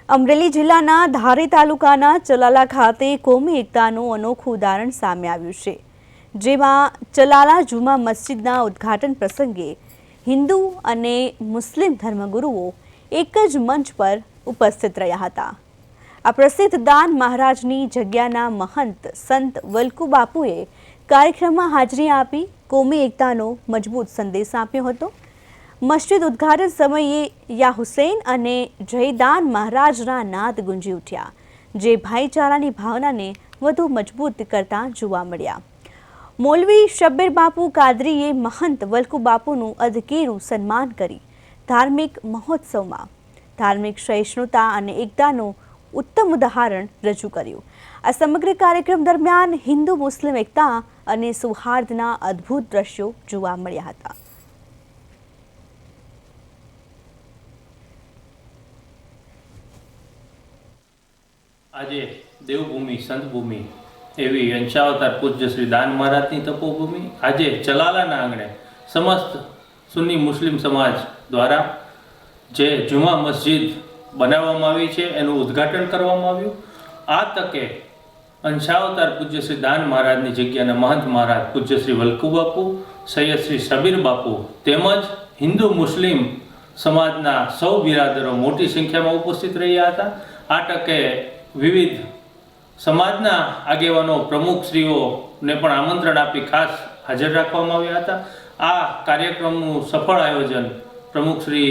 અમરેલી જિલ્લાના ધારી તાલુકાના ચલાલા ખાતે કોમી એકતાનું અનોખું ઉદાહરણ સામે આવ્યું છે, જેમાં ચલાલા જુમા મસ્જિદના ઉદ્ઘાટન પ્રસંગે હિન્દુ અને મુસ્લિમ ધર્મગુરુઓ એક જ મંચ પર ઉપસ્થિત રહ્યા હતા। આ પ્રસિદ્ધ દાન મહારાજની જગ્યાના મહંત સંત વલ્કુ બાપુએ કાર્યક્રમમાં હાજરી આપી કોમી એકતાનો મજબૂત સંદેશ આપ્યો હતો। મસ્જિદ ઉદ્ઘાટન સમયે યા હુસૈન અને જયદાન મહારાજના નાદ ગુંજી ઉઠ્યા, જે ભાઈચારાની ભાવનાને વધુ મજબૂત કરતા જોવા મળ્યા। મૌલવી શબ્બીર બાપુ કાદરીએ મહંત વલ્કુ બાપુનું અધકેરું સન્માન કરી ધાર્મિક મહોત્સવમાં ધાર્મિક સહિષ્ણુતા અને એકતાનું ઉત્તમ ઉદાહરણ રજૂ કર્યું। આ સમગ્ર કાર્યક્રમ દરમિયાન હિન્દુ મુસ્લિમ એકતા અને સૌહાર્દના અદ્ભુત દ્રશ્યો જોવા મળ્યા હતા। આજે દેવભૂમિ સંતભૂમિ એવી અંશાવતાર પૂજ્ય શ્રી દાન મહારાજની તપોભૂમિ આજે ચલાલાના આંગણે સમસ્ત સુન્ની મુસ્લિમ સમાજ દ્વારા જે જુમા મસ્જિદ બનાવવામાં આવી છે એનું ઉદ્ઘાટન કરવામાં આવ્યું। આ તકે અંશાવતાર પૂજ્ય શ્રી દાન મહારાજની જગ્યાના મહંત મહારાજ પૂજ્ય શ્રી વલ્કુ બાપુ, સૈયદ શ્રી શબીર બાપુ તેમજ હિન્દુ મુસ્લિમ સમાજના સૌ બિરાદરો મોટી સંખ્યામાં ઉપસ્થિત રહ્યા હતા। આ તકે વિવિધ સમાજના આગેવાનો પ્રમુખશ્રીઓને પણ આમંત્રણ આપી ખાસ હાજર રાખવામાં આવ્યા હતા। આ કાર્યક્રમનું સફળ આયોજન પ્રમુખ શ્રી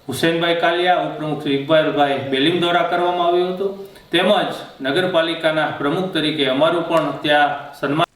હુસૈનભાઈ કાલિયા, ઉપપ્રમુખ શ્રી ઇકબાલભાઈ બેલીમ દ્વારા કરવામાં આવ્યું હતું, તેમજ નગરપાલિકાના પ્રમુખ તરીકે અમારું પણ ત્યાં સન્માન